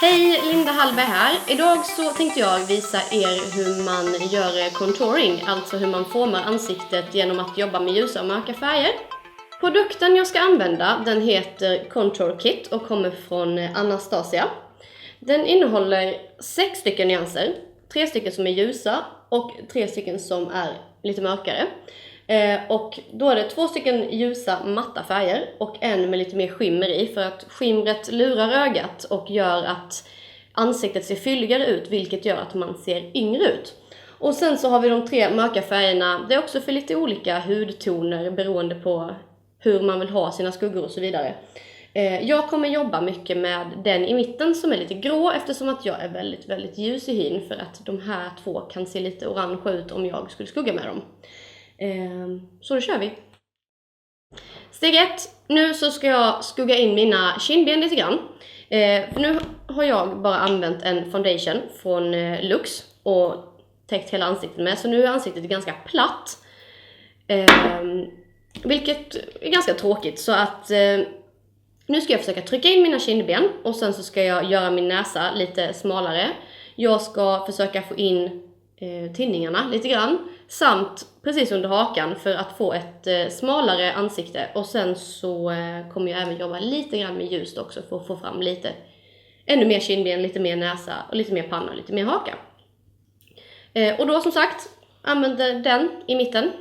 Hej, Linda Hallberg här. Idag så tänkte jag visa er hur man gör contouring, alltså hur man formar ansiktet genom att jobba med ljusa och mörka färger. Produkten jag ska använda, den heter Contour Kit och kommer från Anastasia. Den innehåller 6 stycken nyanser, 3 stycken som är ljusa och 3 stycken som är lite mörkare. Och då är det 2 stycken ljusa matta färger och en med lite mer skimmer i, för att skimret lurar ögat och gör att ansiktet ser fylligare ut, vilket gör att man ser yngre ut. Och sen så har vi de 3 mörka färgerna, det är också för lite olika hudtoner beroende på hur man vill ha sina skuggor och så vidare. Jag kommer jobba mycket med den i mitten som är lite grå, eftersom att jag är väldigt, väldigt ljus i hyn, för att de här 2 kan se lite orange ut om jag skulle skugga med dem. Så då kör vi. Steg 1. Nu så ska jag skugga in mina kindben lite grann. För nu har jag bara använt en foundation från Lux och täckt hela ansiktet med. Så nu är ansiktet ganska platt. Vilket är ganska tråkigt. Så att nu ska jag försöka trycka in mina kindben. Och sen så ska jag göra min näsa lite smalare. Jag ska försöka få in tinningarna lite grann. Samt precis under hakan för att få ett smalare ansikte. Och sen så kommer jag även jobba lite grann med ljus också för att få fram lite ännu mer kindben, lite mer näsa och lite mer panna och lite mer haka. Och då som sagt använder den i mitten.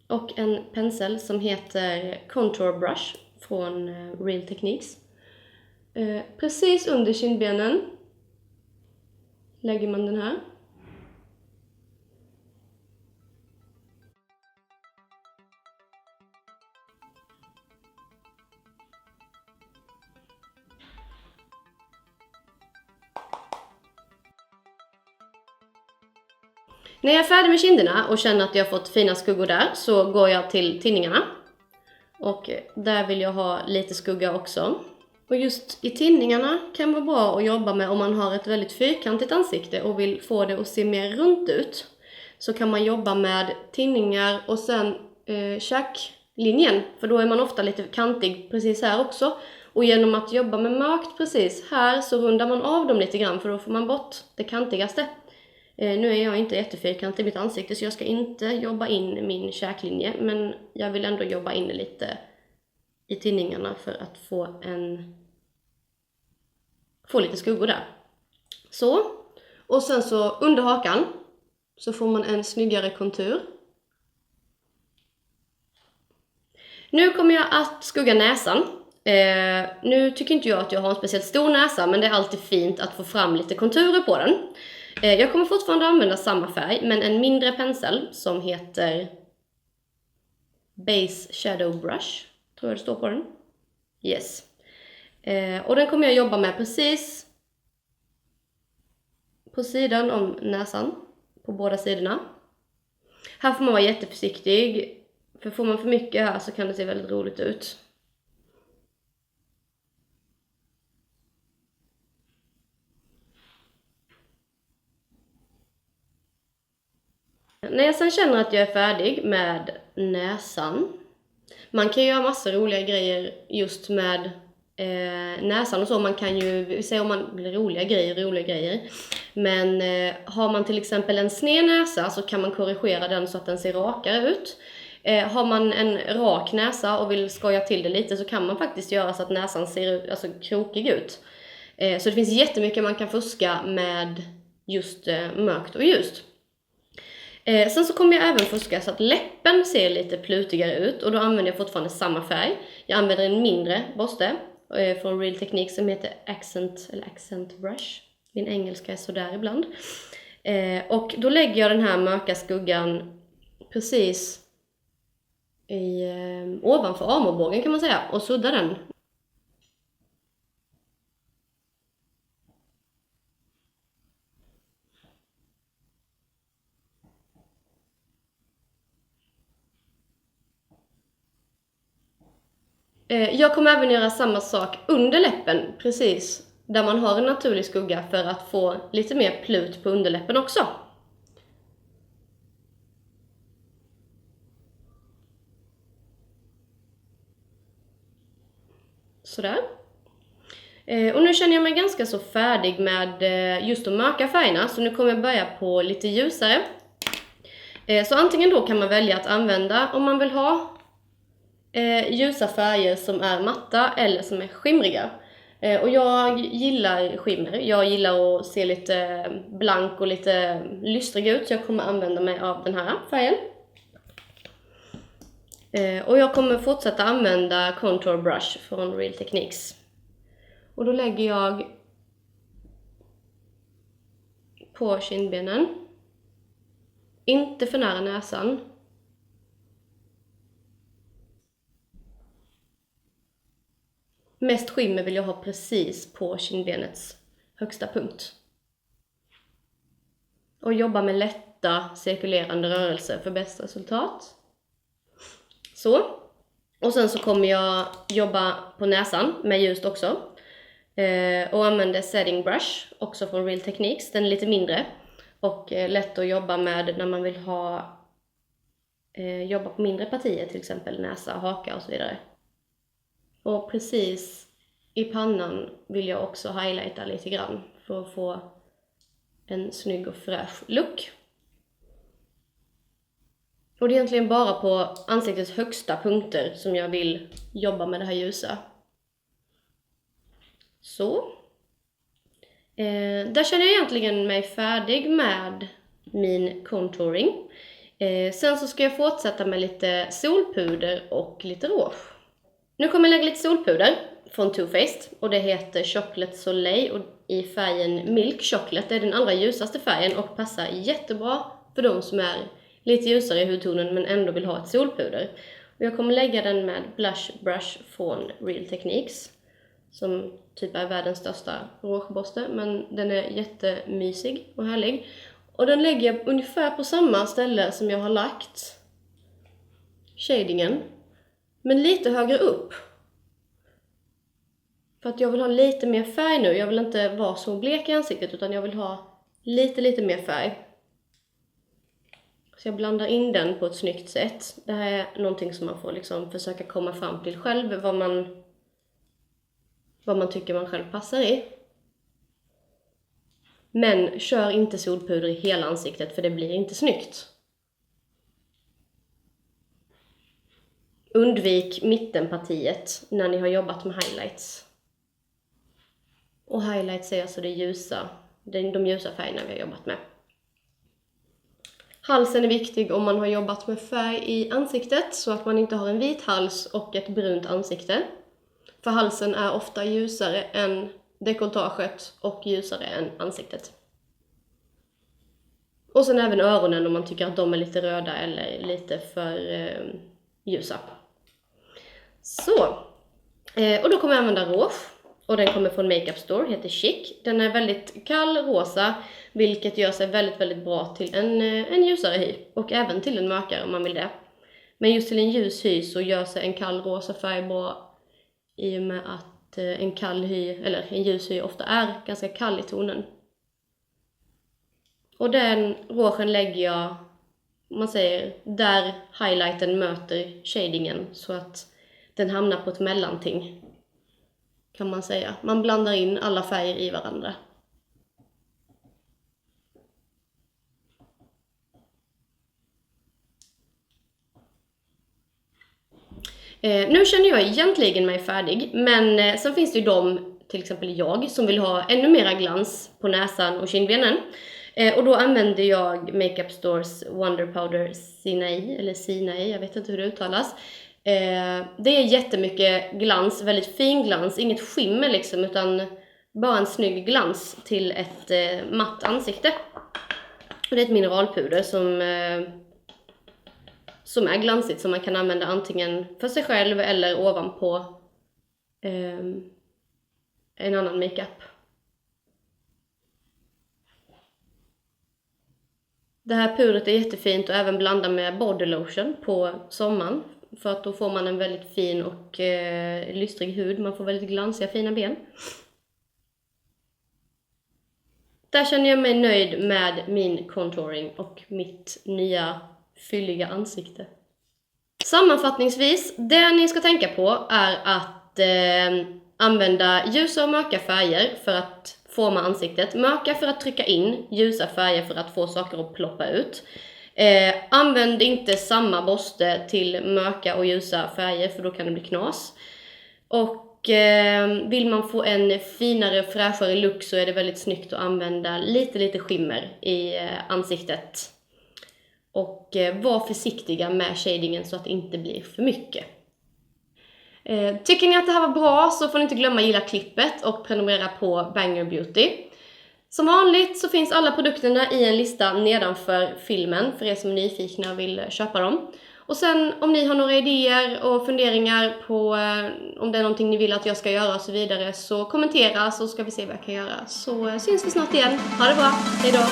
Och en pensel som heter Contour Brush från Real Techniques. Precis under kindbenen lägger man den här. När jag är färdig med kinderna och känner att jag har fått fina skuggor där, så går jag till tinningarna. Och där vill jag ha lite skugga också. Och just i tinningarna kan vara bra att jobba med om man har ett väldigt fyrkantigt ansikte och vill få det att se mer runt ut. Så kan man jobba med tinningar och sen käklinjen, för då är man ofta lite kantig precis här också. Och genom att jobba med mörkt precis här så rundar man av dem lite grann, för då får man bort det kantigaste. Nu är jag inte jättefyrkantig i mitt ansikte så jag ska inte jobba in min käklinje, men jag vill ändå jobba in lite i tinningarna för att få lite skuggor där. Så, och sen så under hakan så får man en snyggare kontur. Nu kommer jag att skugga näsan. Nu tycker inte jag att jag har en speciellt stor näsa, men det är alltid fint att få fram lite konturer på den. Jag kommer fortfarande använda samma färg, men en mindre pensel som heter Base Shadow Brush, tror jag det står på den. Yes. Och den kommer jag jobba med precis på sidan om näsan, på båda sidorna. Här får man vara jätteförsiktig, för får man för mycket här så kan det se väldigt roligt ut. När jag sen känner att jag är färdig med näsan. Man kan ju göra massa roliga grejer just med näsan och så. Man kan ju säga om man blir roliga grejer. Men har man till exempel en sned näsa så kan man korrigera den så att den ser rakare ut. Har man en rak näsa och vill skoja till det lite så kan man faktiskt göra så att näsan ser krokig ut. Så det finns jättemycket man kan fuska med just mörkt och ljust. Sen så kommer jag även fuska så att läppen ser lite plutigare ut, och då använder jag fortfarande samma färg. Jag använder en mindre borste från Real Techniques som heter Accent Brush. Min engelska är sådär ibland. Och då lägger jag den här mörka skuggan precis ovanför armbågen kan man säga, och suddar den. Jag kommer även göra samma sak under läppen, precis där man har en naturlig skugga, för att få lite mer plut på underläppen också. Sådär. Och nu känner jag mig ganska så färdig med just de mörka färgerna, så nu kommer jag börja på lite ljusare. Så antingen då kan man välja att använda om man vill ha ljusa färger som är matta eller som är skimriga. Och jag gillar skimmer. Jag gillar att se lite blank och lite lystrig ut, så jag kommer använda mig av den här färgen. Och jag kommer fortsätta använda Contour Brush från Real Techniques. Och då lägger jag på kindbenen. Inte för nära näsan. Mest skimmer vill jag ha precis på kindbenets högsta punkt. Och jobba med lätta cirkulerande rörelser för bästa resultat. Så. Och sen så kommer jag jobba på näsan med ljust också. Och använder Setting Brush också från Real Techniques. Den är lite mindre och lätt att jobba med när man vill jobba på mindre partier, till exempel näsa, haka och så vidare. Och precis i pannan vill jag också highlighta lite grann för att få en snygg och fräsch look. Och det är egentligen bara på ansiktets högsta punkter som jag vill jobba med det här ljusa. Så. Där känner jag egentligen mig färdig med min contouring. Sen så ska jag fortsätta med lite solpuder och lite rouge. Nu kommer jag lägga lite solpuder från Too Faced och det heter Chocolate Soleil och i färgen Milk Chocolate. Det är den allra ljusaste färgen och passar jättebra för de som är lite ljusare i hudtonen men ändå vill ha ett solpuder. Och jag kommer lägga den med Blush Brush från Real Techniques som typ är världens största rougeborste, men den är jättemysig och härlig. Och den lägger jag ungefär på samma ställe som jag har lagt shadingen, men lite högre upp. För att jag vill ha lite mer färg nu. Jag vill inte vara så blek i ansiktet utan jag vill ha lite mer färg. Så jag blandar in den på ett snyggt sätt. Det här är någonting som man får liksom försöka komma fram till själv, vad man tycker man själv passar i. Men kör inte solpuder i hela ansiktet för det blir inte snyggt. Undvik mittenpartiet när ni har jobbat med highlights. Och highlights är alltså de ljusa färgerna vi har jobbat med. Halsen är viktig om man har jobbat med färg i ansiktet så att man inte har en vit hals och ett brunt ansikte. För halsen är ofta ljusare än dekolletaget och ljusare än ansiktet. Och sen även öronen om man tycker att de är lite röda eller lite för ljusa. Så. Och då kommer jag använda rouge. Och den kommer från Makeup Store, heter Chic. Den är väldigt kall rosa, vilket gör sig väldigt bra till en ljusare hy. Och även till en mörkare om man vill det. Men just till en ljus hy så gör sig en kall rosa färg bra i och med att en kall hy, eller en ljus hy ofta är ganska kall i tonen. Och den rougen lägger jag, om man säger, där highlighten möter shadingen så att den hamnar på ett mellanting. Kan man säga. Man blandar in alla färger i varandra. Nu känner jag egentligen mig färdig, men sen finns det ju de, till exempel jag, som vill ha ännu mera glans på näsan och kindbenen. Och då använder jag Makeup Stores Wonder Powder Sinai, jag vet inte hur det uttalas. Det är jättemycket glans, väldigt fin glans, inget skimmer liksom, utan bara en snygg glans till ett matt ansikte. Och det är ett mineralpuder som är glansigt, som man kan använda antingen för sig själv eller ovanpå en annan makeup. Det här pudret är jättefint att även blanda med body lotion på sommaren. För att då får man en väldigt fin och lystrig hud. Man får väldigt glansiga, fina ben. Där känner jag mig nöjd med min contouring och mitt nya fylliga ansikte. Sammanfattningsvis, det ni ska tänka på är att Använda ljusa och mörka färger för att forma ansiktet. Mörka för att trycka in, ljusa färger för att få saker att ploppa ut. Använd inte samma borste till mörka och ljusa färger för då kan det bli knas. Och vill man få en finare, fräschare look så är det väldigt snyggt att använda lite skimmer i ansiktet. Och var försiktiga med shadingen så att det inte blir för mycket. Tycker ni att det här var bra så får ni inte glömma gilla klippet och prenumerera på Banger Beauty. Som vanligt så finns alla produkterna i en lista nedanför filmen för er som är nyfikna och vill köpa dem. Och sen om ni har några idéer och funderingar på om det är någonting ni vill att jag ska göra och så vidare så kommentera så ska vi se vad jag kan göra. Så syns vi snart igen. Ha det bra, hejdå!